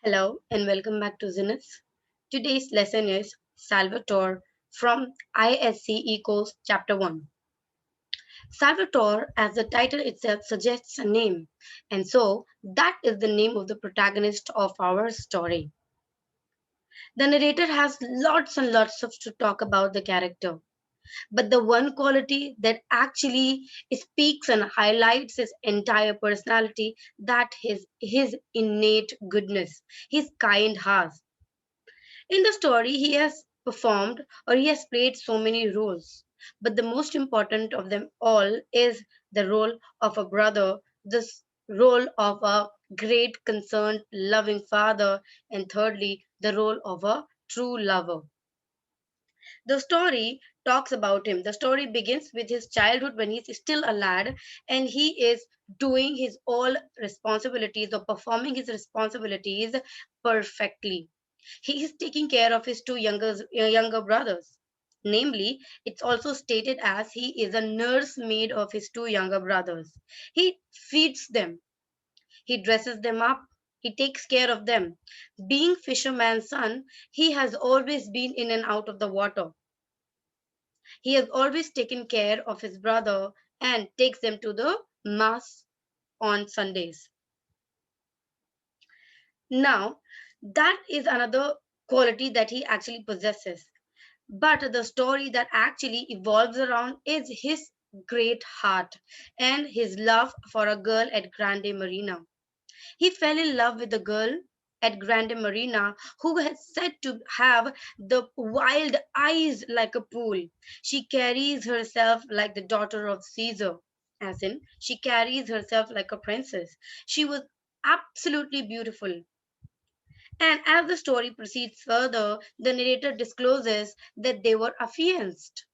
Hello and welcome back to Zenith. Today's lesson is Salvatore from ISC Equals Chapter 1. Salvatore, as the title itself suggests, a name, and so that is the name of the protagonist of our story. The narrator has lots and lots of to talk about the character, but the one quality that actually speaks and highlights his entire personality, that is his innate goodness, his kind heart. In the story, he has performed or he has played so many roles, but the most important of them all is the role of a brother, this role of a great, concerned, loving father, and thirdly, the role of a true lover. The story talks about him. The story begins with his childhood when he's still a lad and he is doing his all responsibilities or performing his responsibilities perfectly. He is taking care of his two younger brothers. Namely, it's also stated as he is a nursemaid of his two younger brothers. He feeds them, he dresses them up, he takes care of them. Being fisherman's son, he has always been in and out of the water. He has always taken care of his brother and takes them to the mass on Sundays. Now, that is another quality that he actually possesses. But the story that actually evolves around is his great heart and his love for a girl at Grande Marina. He fell in love with a girl at Grande Marina who is said to have the wild eyes like a pool. She carries herself like the daughter of Caesar, as in, she carries herself like a princess. She was absolutely beautiful. And as the story proceeds further, the narrator discloses that they were affianced.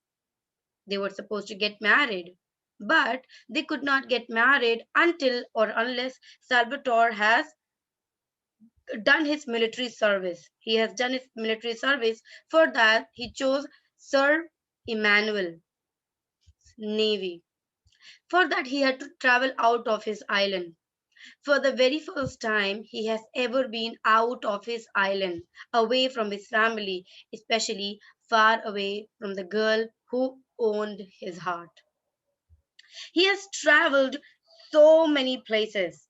They were supposed to get married, but they could not get married until or unless Salvatore has done his military service. He has done his military service. For that, he chose Sir Emmanuel Navy. For that, he had to travel out of his island. For the very first time he has ever been out of his island, away from his family, especially far away from the girl who owned his heart. He has traveled so many places,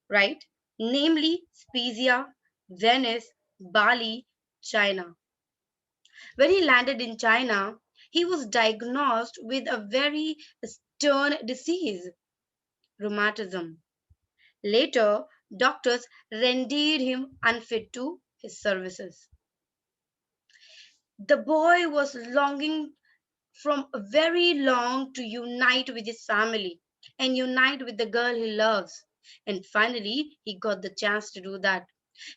right? Namely Spezia, Venice, Bali, China. When he landed in China, he was diagnosed with a very stern disease, rheumatism. Later, doctors rendered him unfit to his services. The boy was longing from very long to unite with his family and unite with the girl he loves. And finally, he got the chance to do that.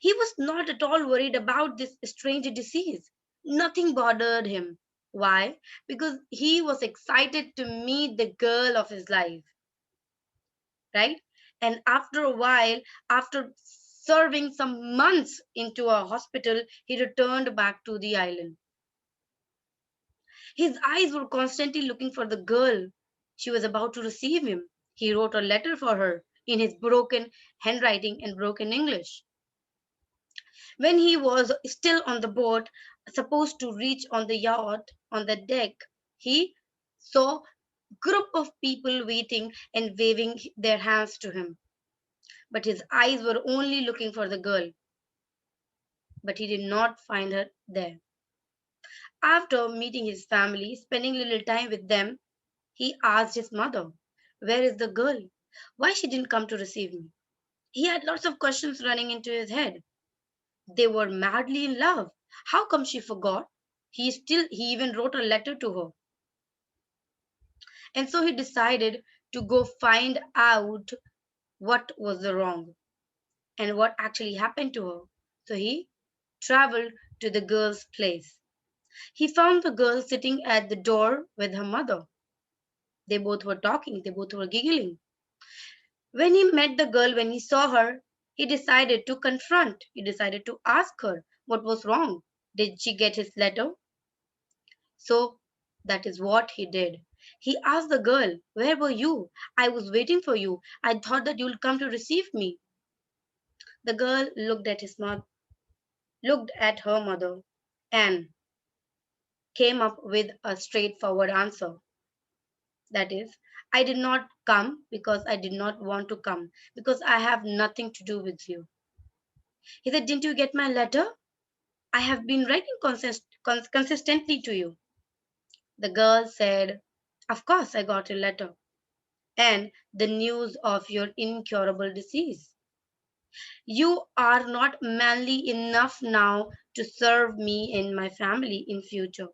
He was not at all worried about this strange disease. Nothing bothered him. Why? Because he was excited to meet the girl of his life, right? And after a while, after serving some months into a hospital, he returned back to the island. His eyes were constantly looking for the girl. She was about to receive him. He wrote a letter for her in his broken handwriting and broken English. When he was still on the boat, supposed to reach on the yacht, on the deck, he saw group of people waiting and waving their hands to him. But his eyes were only looking for the girl, but he did not find her there. After meeting his family, spending little time with them, he asked his mother, "Where is the girl? Why she didn't come to receive me?" He had lots of questions running into his head. They were madly in love. How come she forgot? He even wrote a letter to her. And so he decided to go find out what was the wrong and what actually happened to her. So he traveled to the girl's place. He found the girl sitting at the door with her mother. They both were talking, they both were giggling. When he met the girl, when he saw her, he decided to confront, he decided to ask her what was wrong. Did she get his letter? So that is what he did. He asked the girl, "Where were you? I was waiting for you. I thought that you would come to receive me." The girl looked at her mother and came up with a straightforward answer. That is, I did not come because I did not want to come, because I have nothing to do with you. He said, didn't you get my letter? I have been writing consistently to you. The girl said, of course I got your letter. And the news of your incurable disease. You are not manly enough now to serve me and my family in future.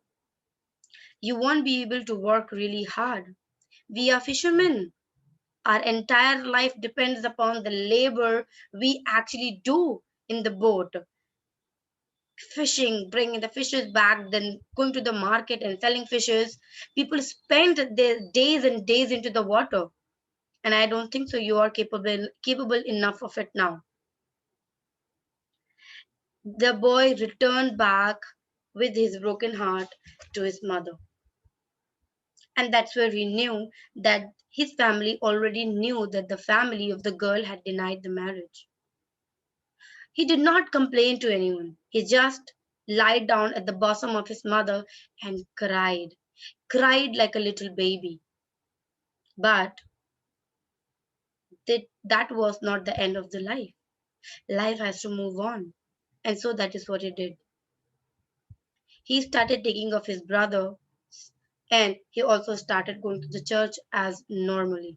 You won't be able to work really hard. We are fishermen. Our entire life depends upon the labor we actually do in the boat. Fishing, bringing the fishes back, then going to the market and selling fishes. People spend their days and days into the water. And I don't think so you are capable enough of it now. The boy returned back with his broken heart to his mother. And that's where he knew that his family already knew that the family of the girl had denied the marriage. He did not complain to anyone. He just lied down at the bosom of his mother and cried like a little baby. But that was not the end of the life. Life has to move on. And so that is what he did. He started taking of his brother, and he also started going to the church as normally.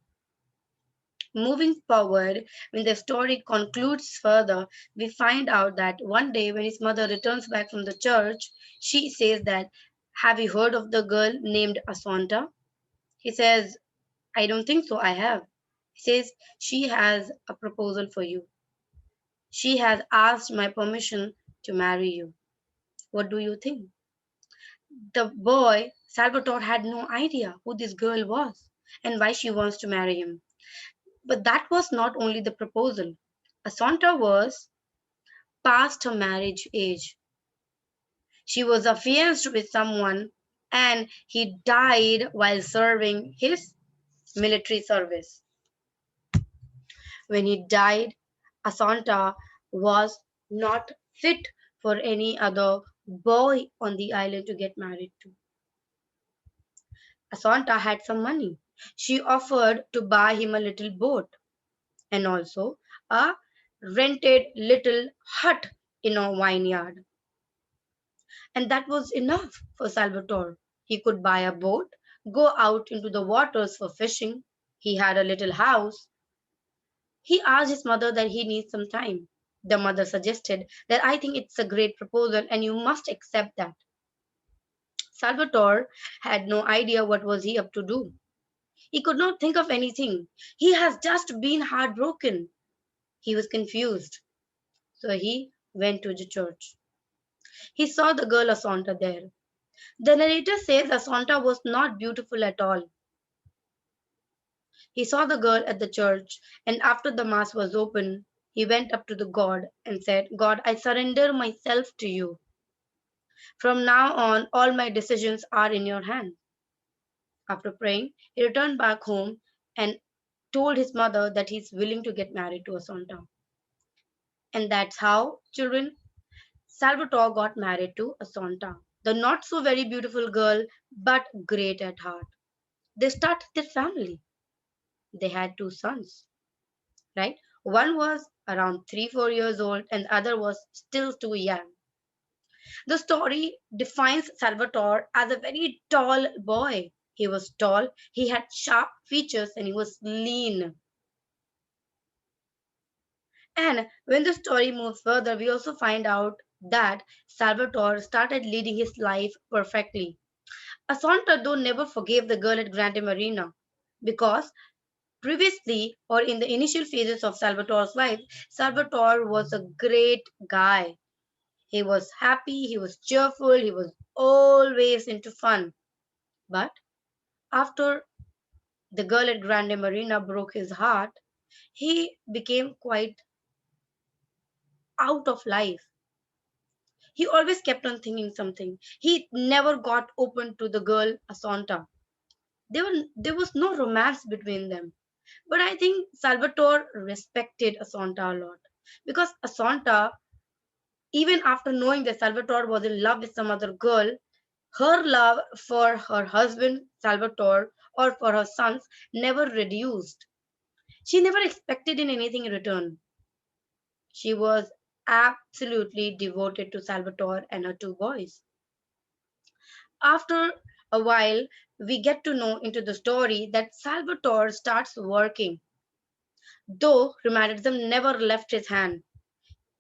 Moving forward, when the story concludes further, we find out that one day when his mother returns back from the church, she says that, have you heard of the girl named Asanta? He says, I don't think so, I have. He says, she has a proposal for you. She has asked my permission to marry you. What do you think? The boy, Salvatore, had no idea who this girl was and why she wants to marry him. But that was not only the proposal. Asanta was past her marriage age. She was affianced with someone and he died while serving his military service. When he died, Asanta was not fit for any other boy on the island to get married to. Asanta had some money. She offered to buy him a little boat and also a rented little hut in a vineyard. And that was enough for Salvatore. He could buy a boat, go out into the waters for fishing. He had a little house. He asked his mother that he needs some time. The mother suggested that I think it's a great proposal and you must accept that. Salvatore had no idea what was he up to do. He could not think of anything. He has just been heartbroken. He was confused. So he went to the church. He saw the girl Asanta there. The narrator says Asanta was not beautiful at all. He saw the girl at the church, and after the mass was open, he went up to the God and said, God, I surrender myself to you. From now on, all my decisions are in your hands. After praying, he returned back home and told his mother that he's willing to get married to Asanta. And that's how, children, Salvatore got married to Asanta, the not so very beautiful girl, but great at heart. They started their family. They had two sons, right? One was around 3, 4 years old, and the other was still too young. The story defines Salvatore as a very tall boy. He was tall, he had sharp features, and he was lean. And when the story moves further, we also find out that Salvatore started leading his life perfectly. Asanta, though, never forgave the girl at Grande Marina because previously, or in the initial phases of Salvatore's life, Salvatore was a great guy. He was happy, he was cheerful, he was always into fun. But after the girl at Grande Marina broke his heart, he became quite out of life. He always kept on thinking something. He never got open to the girl Asanta. There was no romance between them. But I think Salvatore respected Asanta a lot. Because Asanta, even after knowing that Salvatore was in love with some other girl, her love for her husband, Salvatore, or for her sons never reduced. She never expected in anything in return. She was absolutely devoted to Salvatore and her two boys. After a while, we get to know into the story that Salvatore starts working, though rheumatism never left his hand.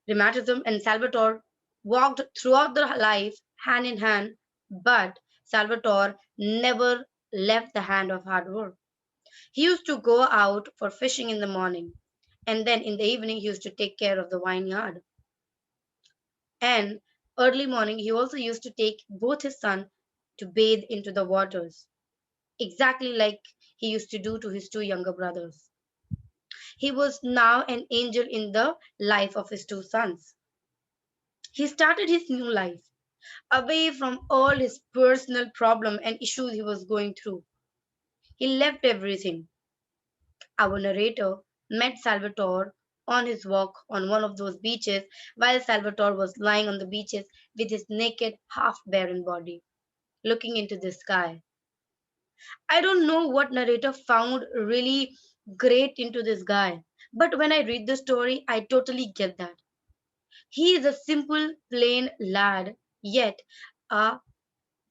Rheumatism and Salvatore walked throughout their life hand in hand, but Salvatore never left the hand of hard work. He used to go out for fishing in the morning, and then in the evening, he used to take care of the vineyard. And early morning, he also used to take both his son to bathe into the waters, exactly like he used to do to his two younger brothers. He was now an angel in the life of his two sons. He started his new life away from all his personal problem and issues he was going through. He left everything. Our narrator met Salvatore on his walk on one of those beaches while Salvatore was lying on the beaches with his naked, half barren body, looking into the sky. I don't know what narrator found really great into this guy, but when I read the story, I totally get that. He is a simple, plain lad, yet a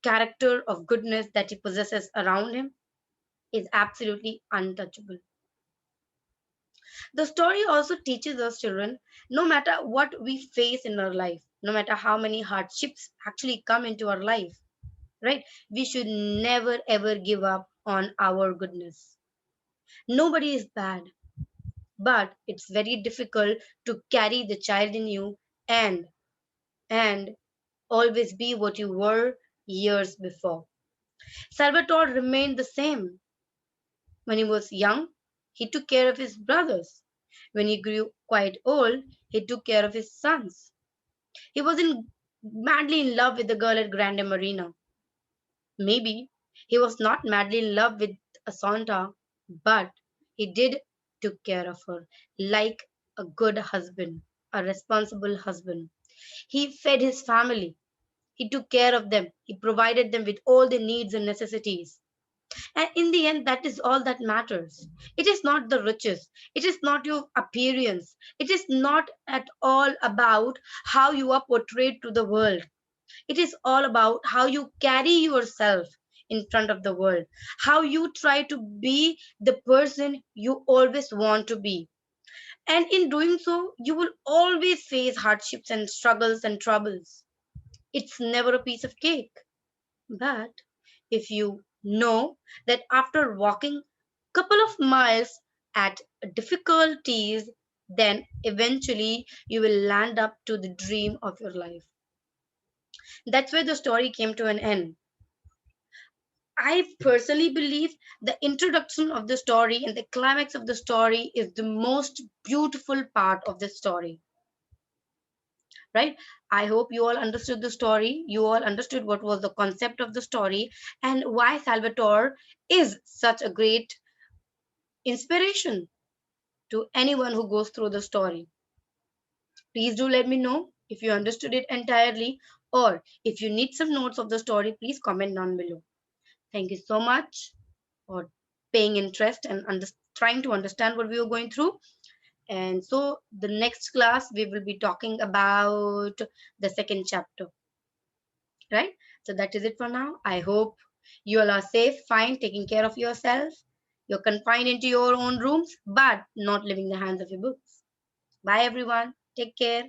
character of goodness that he possesses around him is absolutely untouchable. The story also teaches us children no matter what we face in our life, no matter how many hardships actually come into our life, right? We should never ever give up on our goodness. Nobody is bad, but it's very difficult to carry the child in you and always be what you were years before. Salvatore remained the same. When he was young, he took care of his brothers. When he grew quite old, he took care of his sons. He wasn't madly in love with the girl at Grande Marina. Maybe he was not madly in love with Asanta, but he did took care of her like a good husband, a responsible husband. He fed his family. He took care of them. He provided them with all their needs and necessities. And in the end, that is all that matters. It is not the riches. It is not your appearance. It is not at all about how you are portrayed to the world. It is all about how you carry yourself in front of the world, how you try to be the person you always want to be. And in doing so, you will always face hardships and struggles and troubles. It's never a piece of cake. But if you know that after walking couple of miles at difficulties, then eventually you will land up to the dream of your life. That's where the story came to an end. I personally believe the introduction of the story and the climax of the story is the most beautiful part of the story, right? I hope you all understood the story. You all understood what was the concept of the story and why Salvatore is such a great inspiration to anyone who goes through the story. Please do let me know if you understood it entirely, or if you need some notes of the story, please comment down below. Thank you so much for paying interest and trying to understand what we were going through. And so, the next class, we will be talking about the second chapter, right? So, that is it for now. I hope you all are safe, fine, taking care of yourself. You're confined into your own rooms, but not leaving the hands of your books. Bye, everyone. Take care.